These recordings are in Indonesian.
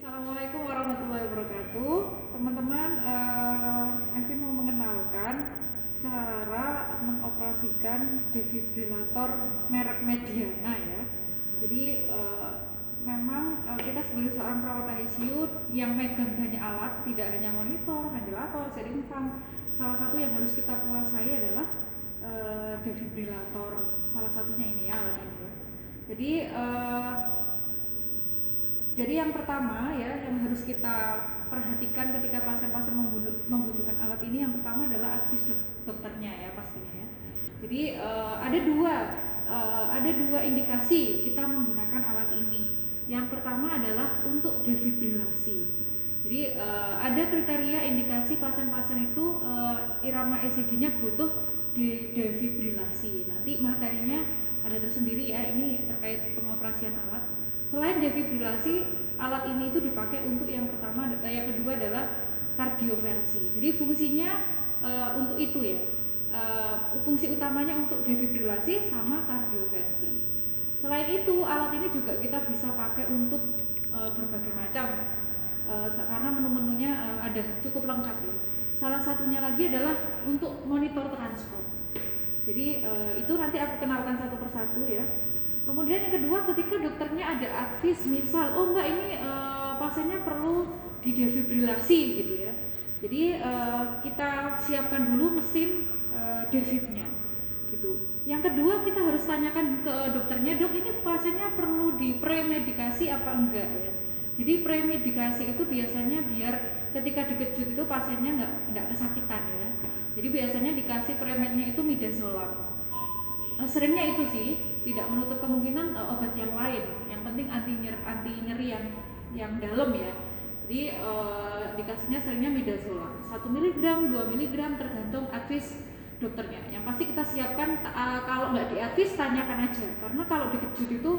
Assalamualaikum warahmatullahi wabarakatuh. Teman-teman, Evi mau mengenalkan cara mengoperasikan defibrilator merek Mediana ya. Jadi memang kita sebagai seorang perawat ICU yang megang banyak alat, tidak hanya monitor, ventilator, seding pump. Salah satu yang harus kita kuasai adalah defibrilator. Salah satunya ini ya, alat ini ya. Jadi yang pertama ya yang harus kita perhatikan ketika pasien-pasien membutuhkan alat ini, yang pertama adalah advis dokternya ya pastinya ya. Jadi ada dua indikasi kita menggunakan alat ini. Yang pertama adalah untuk defibrilasi. Jadi ada kriteria indikasi pasien-pasien itu irama ECG-nya butuh di defibrilasi. Nanti materinya ada tersendiri ya, ini terkait pengoperasian alat. Selain defibrilasi, alat ini itu dipakai untuk yang kedua adalah kardioversi. Jadi fungsinya untuk itu ya. Fungsi utamanya untuk defibrilasi sama kardioversi. Selain itu, alat ini juga kita bisa pakai untuk berbagai macam. Karena menu-menunya ada cukup lengkap ya. Salah satunya lagi adalah untuk monitor transport. Jadi itu nanti aku kenalkan satu persatu ya. Kemudian yang kedua, ketika dokternya ada advis, misal, oh enggak ini pasiennya perlu didefibrilasi gitu ya. Jadi kita siapkan dulu mesin defibnya gitu. Yang kedua, kita harus tanyakan ke dokternya, dok ini pasiennya perlu dipremedikasi apa enggak ya. Jadi premedikasi itu biasanya biar ketika dikejut itu pasiennya enggak kesakitan ya. Jadi biasanya dikasih premednya itu midazolam. Seringnya itu sih, tidak menutup kemungkinan obat yang lain. Yang penting anti nyeri yang dalam ya. Jadi dikasihnya seringnya midazolam 1 mg, 2 mg tergantung advis dokternya. Yang pasti kita siapkan kalau nggak diadvis tanyakan aja. Karena kalau dikejut itu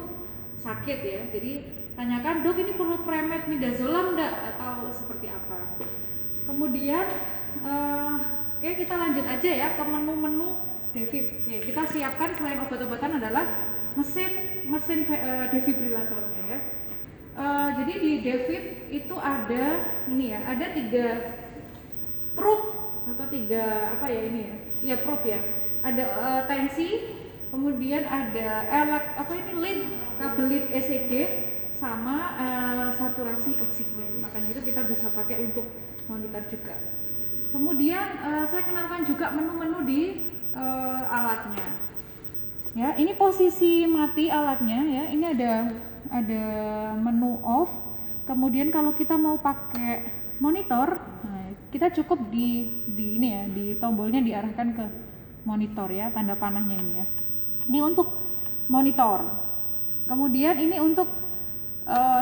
sakit ya. Jadi tanyakan, dok ini perlu premed midazolam enggak atau seperti apa. Kemudian oke, kita lanjut aja ya ke menu-menu defib. Oke, kita siapkan selain obat-obatan adalah mesin defibrilatornya ya. Jadi di defib itu ada ini ya, ada 3 probe atau 3 apa ya ini ya? Iya probe ya. Ada tensi, kemudian ada lead, kabel lead ECG sama saturasi oksigen. Makanya itu kita bisa pakai untuk monitor juga. Kemudian saya kenalkan juga menu-menu di alatnya. Ya, ini posisi mati alatnya ya. Ini ada menu off. Kemudian kalau kita mau pakai monitor, nah, kita cukup di ini ya, di tombolnya diarahkan ke monitor ya, tanda panahnya ini ya. Ini untuk monitor. Kemudian ini untuk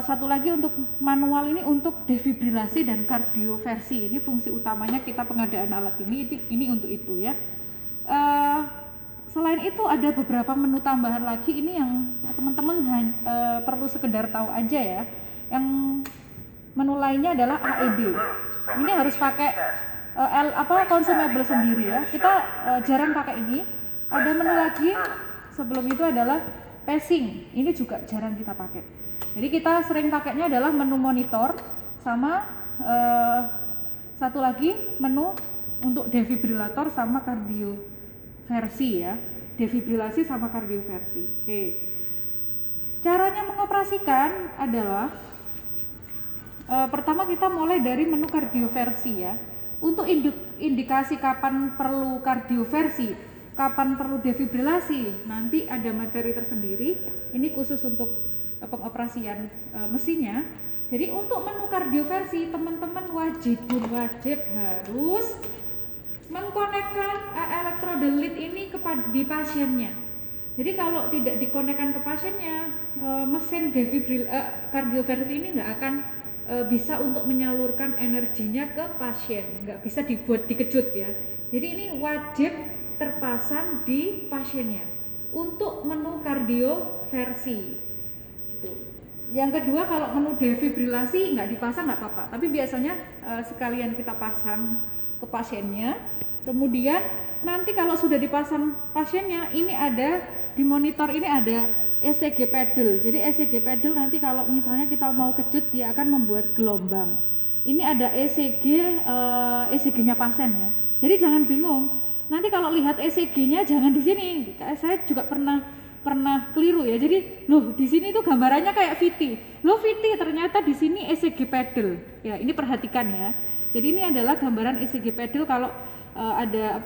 satu lagi untuk manual, ini untuk defibrilasi dan kardioversi. Ini fungsi utamanya kita pengadaan alat ini untuk itu ya. Selain itu ada beberapa menu tambahan lagi ini yang teman-teman perlu sekedar tahu aja ya. Yang menu lainnya adalah AED. Ini harus pakai consumable sendiri ya. Kita jarang pakai ini. Ada menu lagi sebelum itu adalah pacing. Ini juga jarang kita pakai. Jadi kita sering pakainya adalah menu monitor sama satu lagi menu untuk defibrilator sama kardioversi ya. Defibrilasi sama kardioversi. Oke. Caranya mengoperasikan adalah pertama kita mulai dari menu kardioversi ya. Untuk indikasi kapan perlu kardioversi, kapan perlu defibrilasi, nanti ada materi tersendiri. Ini khusus untuk pengoperasian mesinnya. Jadi untuk menu kardioversi teman-teman wajib harus mengkonekkan elektroda lead ini di pasiennya. Jadi kalau tidak dikonekkan ke pasiennya, mesin kardioversi ini nggak akan bisa untuk menyalurkan energinya ke pasien, nggak bisa dibuat dikejut ya. Jadi ini wajib terpasang di pasiennya untuk menu kardioversi. Yang kedua, kalau menu defibrilasi nggak dipasang nggak apa-apa, tapi biasanya sekalian kita pasang ke pasiennya. Kemudian nanti kalau sudah dipasang pasiennya, ini ada di monitor ini ada ECG pedal. Jadi ECG pedal nanti kalau misalnya kita mau kejut dia akan membuat gelombang. Ini ada ECG-nya pasien ya. Jadi jangan bingung. Nanti kalau lihat ECG-nya jangan di sini. Saya juga pernah keliru ya. Jadi loh di sini tuh gambarannya kayak VT. Loh VT ternyata di sini ECG pedal. Ya, ini perhatikan ya. Jadi ini adalah gambaran ECG pedal kalau ada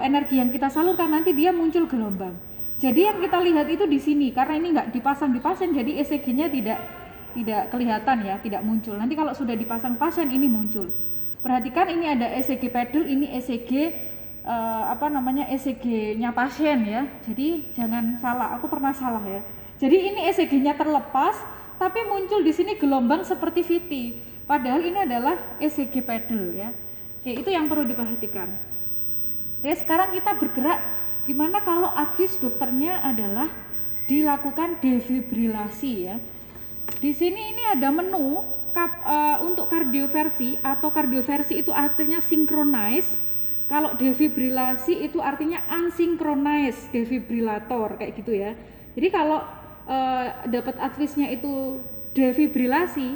energi yang kita salurkan nanti dia muncul gelombang. Jadi yang kita lihat itu di sini karena ini nggak dipasang di pasien jadi ECG-nya tidak kelihatan ya, tidak muncul. Nanti kalau sudah dipasang pasien ini muncul. Perhatikan ini ada ECG pedal, ini ECG ECG-nya pasien ya. Jadi jangan salah, aku pernah salah ya. Jadi ini ECG-nya terlepas tapi muncul di sini gelombang seperti VT. Padahal ini adalah ECG pedal ya. Oke, itu yang perlu diperhatikan. Oke, sekarang kita bergerak gimana kalau advice dokternya adalah dilakukan defibrilasi ya. Di sini ini ada menu untuk kardioversi atau kardioversi itu artinya synchronize. Kalau defibrilasi itu artinya unsynchronized defibrillator kayak gitu ya. Jadi kalau dapat advice-nya itu defibrilasi,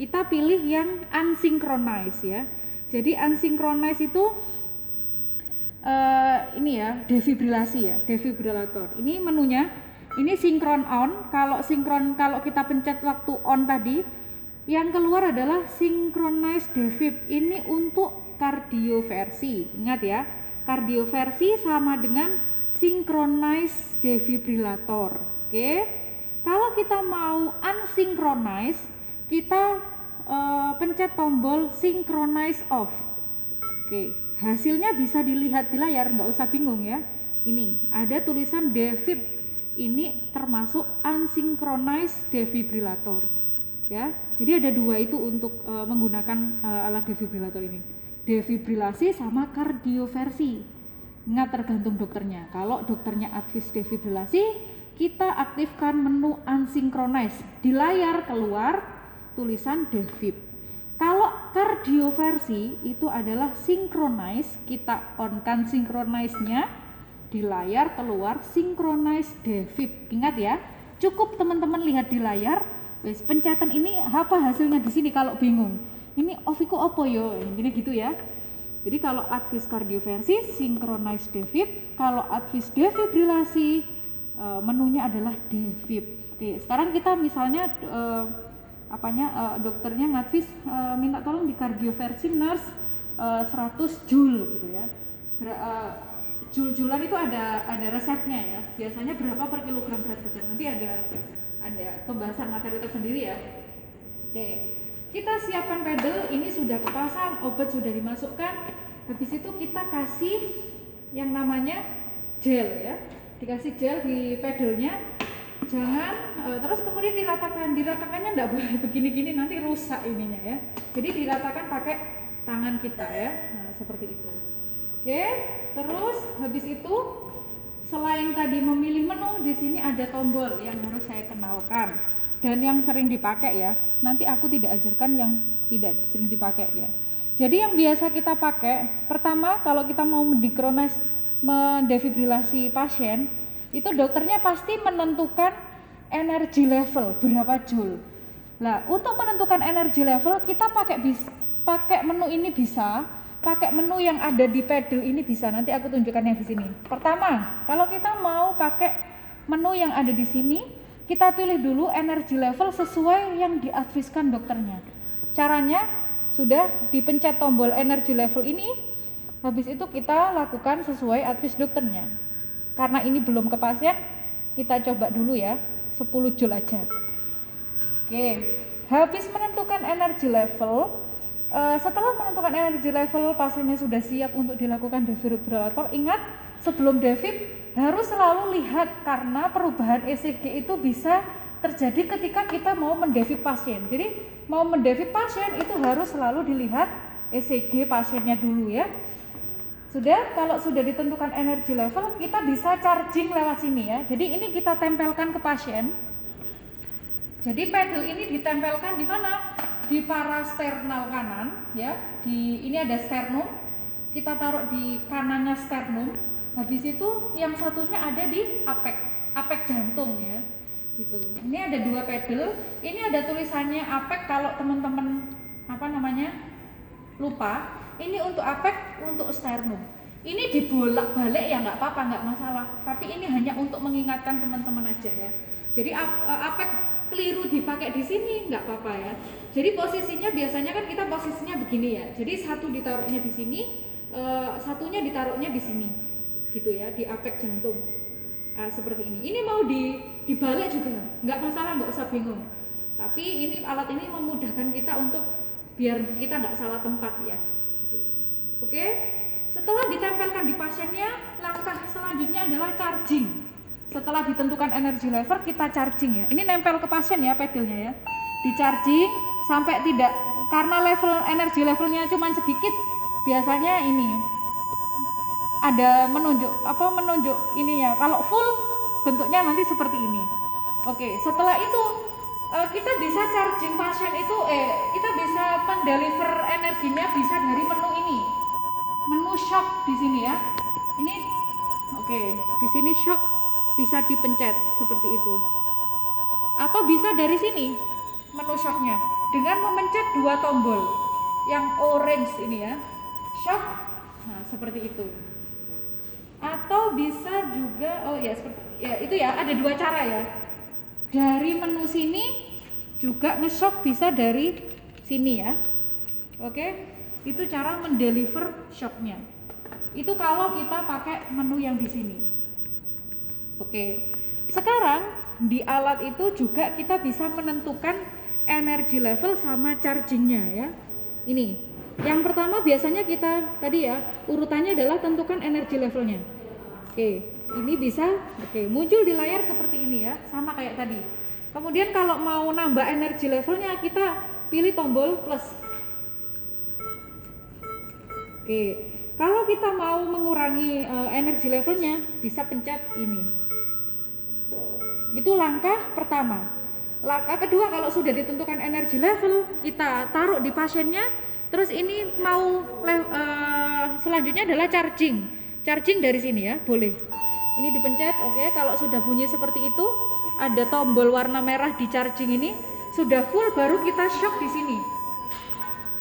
kita pilih yang unsynchronized ya. Jadi unsynchronized itu ini ya defibrilasi ya, defibrillator. Ini menunya, ini sinkron on. Kalau kita pencet waktu on tadi, yang keluar adalah synchronized defib. Ini untuk kardioversi. Ingat ya, kardioversi sama dengan synchronized defibrillator. Oke. Kalau kita mau unsynchronized, kita pencet tombol synchronize off. Oke, hasilnya bisa dilihat di layar, nggak usah bingung ya. Ini ada tulisan defib, ini termasuk unsynchronized defibrillator ya. Jadi ada dua itu untuk menggunakan alat defibrillator ini, defibrilasi sama kardioversi. Ingat tergantung dokternya. Kalau dokternya advice defibrilasi, kita aktifkan menu unsynchronized. Di layar keluar tulisan defib. Kalau kardioversi itu adalah synchronize, kita on-kan synchronize-nya, di layar keluar synchronize defib. Ingat ya, cukup teman-teman lihat di layar, wes pencetan ini apa hasilnya di sini kalau bingung. Ini oviku opo yo, gini gitu ya. Jadi kalau advice kardioversi synchronize defib, kalau advice defibrilasi menunya adalah defib. Oke, sekarang kita misalnya dokternya ngadvis minta tolong di kardioversi nurse 100 joule gitu ya. Joule-joulan itu ada resepnya ya. Biasanya berapa per kilogram berat badan. Nanti ada pembahasan materi tersendiri ya. Oke. Kita siapkan pedal, ini sudah kepasang, obat sudah dimasukkan. Habis itu kita kasih yang namanya gel ya. Dikasih gel di pedalnya. Jangan terus kemudian diratakannya enggak boleh begini-gini, nanti rusak ininya ya. Jadi diratakan pakai tangan kita ya. Nah, seperti itu. Oke, terus habis itu selain tadi memilih menu, di sini ada tombol yang harus saya kenalkan dan yang sering dipakai ya. Nanti aku tidak ajarkan yang tidak sering dipakai ya. Jadi yang biasa kita pakai, pertama kalau kita mau mendefibrilasi pasien, itu dokternya pasti menentukan energi level berapa joule. Nah, untuk menentukan energi level kita pakai menu ini bisa, pakai menu yang ada di pedal ini bisa. Nanti aku tunjukkan yang di sini. Pertama, kalau kita mau pakai menu yang ada di sini, kita pilih dulu energi level sesuai yang diadviskan dokternya. Caranya sudah dipencet tombol energi level ini, habis itu kita lakukan sesuai advis dokternya. Karena ini belum ke pasien, kita coba dulu ya, 10 joule aja. Oke, habis menentukan energi level, setelah menentukan energi level pasiennya sudah siap untuk dilakukan defibrillator. Ingat, sebelum defib harus selalu lihat karena perubahan ECG itu bisa terjadi ketika kita mau mendefib pasien. Jadi mau mendefib pasien itu harus selalu dilihat ECG pasiennya dulu ya. Sudah, kalau sudah ditentukan energi level, kita bisa charging lewat sini ya. Jadi ini kita tempelkan ke pasien. Jadi pedal ini ditempelkan di mana? Di parasternal kanan ya. Ini ada sternum. Kita taruh di kanannya sternum. Habis itu yang satunya ada di apek jantung ya. gitu. Ini ada 2 pedal, ini ada tulisannya APEC kalau teman-teman lupa. Ini untuk APEC, untuk sternum. Ini dibolak-balik ya nggak apa-apa, nggak masalah. Tapi ini hanya untuk mengingatkan teman-teman aja ya. Jadi APEC keliru dipakai di sini nggak apa-apa ya. Jadi posisinya biasanya kan kita posisinya begini ya. Jadi satu ditaruhnya di sini, satunya ditaruhnya di sini, gitu ya, di APEC jantung. Seperti ini. Ini mau dibalik juga, nggak masalah, nggak usah bingung. Tapi ini alat ini memudahkan kita untuk biar kita nggak salah tempat ya. Gitu. Oke. Setelah ditempelkan di pasiennya, langkah selanjutnya adalah charging. Setelah ditentukan energi level, kita charging ya. Ini nempel ke pasien ya pedalnya ya. Di charging sampai tidak, karena level energi levelnya cuma sedikit, biasanya ini ada menunjuk ini ya. Kalau full bentuknya nanti seperti ini. Oke, setelah itu kita bisa charging pasien itu kita bisa mendeliver energinya bisa dari menu ini. Menu shock di sini ya. Ini oke, di sini shock bisa dipencet seperti itu. Atau bisa dari sini menu shocknya dengan memencet 2 tombol yang orange ini ya. Shock. Nah, seperti itu. Atau bisa juga seperti ya, itu ya, ada 2 cara ya. Dari menu sini juga nge-shock bisa dari sini ya. Oke, itu cara mendeliver shocknya. Itu kalau kita pakai menu yang di sini. Oke, sekarang di alat itu juga kita bisa menentukan energi level sama chargingnya ya. Ini, yang pertama biasanya kita tadi ya, urutannya adalah tentukan energi levelnya. Oke, ini bisa muncul di layar seperti ini ya, sama kayak tadi. Kemudian kalau mau nambah energi levelnya, kita pilih tombol plus. Oke, kalau kita mau mengurangi energi levelnya, bisa pencet ini. Itu langkah pertama. Langkah kedua, kalau sudah ditentukan energi level, kita taruh di pasiennya. Terus ini mau selanjutnya adalah charging. Charging dari sini ya, boleh. Ini dipencet, oke. Kalau sudah bunyi seperti itu, ada tombol warna merah di charging ini, sudah full baru kita shock di sini.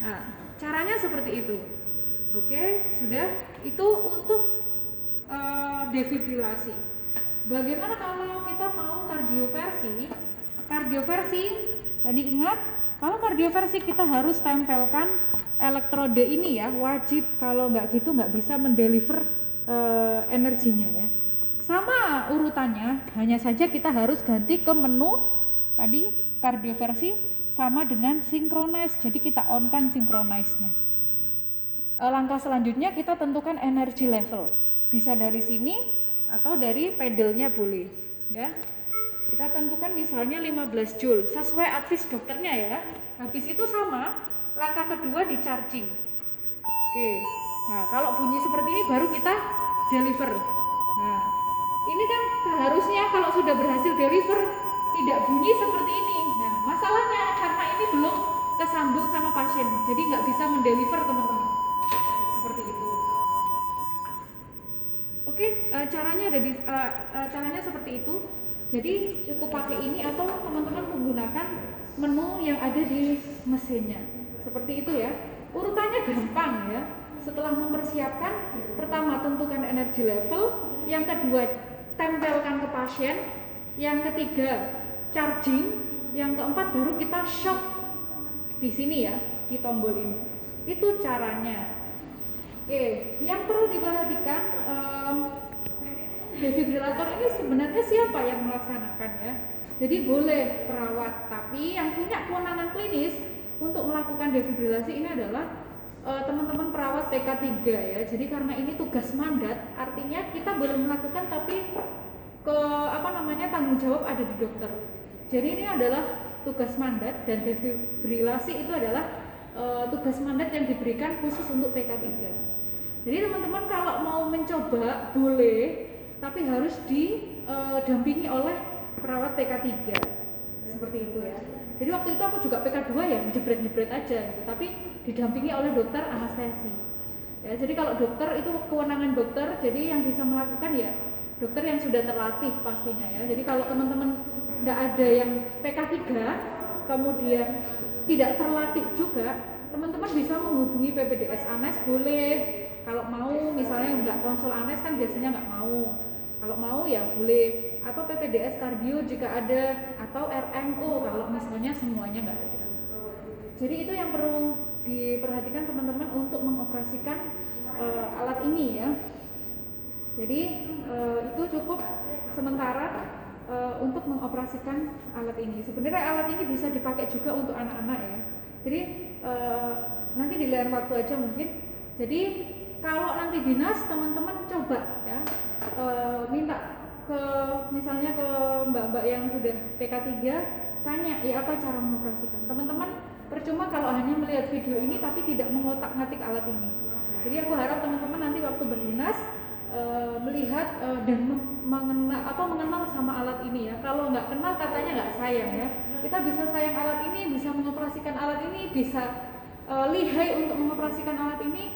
Nah, caranya seperti itu. Oke, sudah. Itu untuk defibrilasi. Bagaimana kalau kita mau kardioversi? Kardioversi, tadi ingat, kalau kardioversi kita harus tempelkan elektrode ini ya, wajib. Kalau nggak gitu nggak bisa mendeliver energinya ya. Sama urutannya, hanya saja kita harus ganti ke menu tadi kardioversi sama dengan synchronize. Jadi kita on kan synchronize-nya. Langkah selanjutnya kita tentukan energi level. Bisa dari sini atau dari pedalnya boleh ya. Kita tentukan misalnya 15 joule sesuai advis dokternya ya. Habis itu sama, langkah kedua di charging. Oke. Nah, kalau bunyi seperti ini baru kita deliver. Nah, ini kan harusnya kalau sudah berhasil deliver tidak bunyi seperti ini. Nah, masalahnya karena ini belum kesambung sama pasien, jadi nggak bisa mendeliver teman-teman. Seperti itu. Oke, caranya ada di caranya seperti itu. Jadi cukup pakai ini atau teman-teman menggunakan menu yang ada di mesinnya. Seperti itu ya. Urutannya gampang ya. Setelah mempersiapkan, pertama tentukan energi level, yang kedua tempelkan ke pasien, yang ketiga charging, yang keempat baru kita shock di sini ya, di tombol ini. Itu caranya. Oke, yang perlu diperhatikan, defibrilator ini sebenarnya siapa yang melaksanakan ya? Jadi boleh perawat, tapi yang punya kewenangan klinis untuk melakukan defibrilasi ini adalah teman-teman perawat PK3 ya. Jadi karena ini tugas mandat, artinya kita boleh melakukan tapi tanggung jawab ada di dokter. Jadi ini adalah tugas mandat dan defibrilasi itu adalah tugas mandat yang diberikan khusus untuk PK3. Jadi teman-teman kalau mau mencoba boleh, tapi harus didampingi oleh perawat PK3 seperti itu ya. Jadi waktu itu aku juga PK2 ya, jebret-jebret aja gitu, tapi didampingi oleh dokter anestesi ya. Jadi kalau dokter itu kewenangan dokter, jadi yang bisa melakukan ya dokter yang sudah terlatih pastinya ya. Jadi kalau teman-teman nggak ada yang PK3, kemudian tidak terlatih juga, teman-teman bisa menghubungi PPDS ANES boleh. Kalau mau misalnya nggak konsul ANES kan biasanya nggak mau, kalau mau ya boleh, atau PPDS kardio jika ada, atau RMO kalau misalnya semuanya nggak ada. Jadi itu yang perlu diperhatikan teman-teman untuk mengoperasikan alat ini ya. Jadi itu cukup sementara untuk mengoperasikan alat ini. Sebenarnya alat ini bisa dipakai juga untuk anak-anak ya. Jadi nanti di lain waktu aja mungkin. Jadi kalau nanti dinas teman-teman coba ya minta ke misalnya ke mbak-mbak yang sudah PK3, tanya ya apa cara mengoperasikan. Teman-teman percuma kalau hanya melihat video ini tapi tidak mengotak-ngatik alat ini. Jadi aku harap teman-teman nanti waktu berdinas melihat dan mengenal sama alat ini ya. Kalau nggak kenal katanya nggak sayang ya. Kita bisa sayang alat ini, bisa mengoperasikan alat ini, bisa lihai untuk mengoperasikan alat ini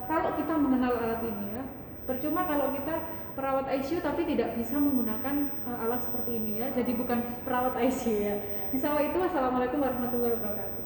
kalau kita mengenal alat ini ya. Percuma kalau kita perawat ICU tapi tidak bisa menggunakan alat seperti ini ya. Jadi bukan perawat ICU ya. Insya Allah itu. Wassalamualaikum warahmatullahi wabarakatuh.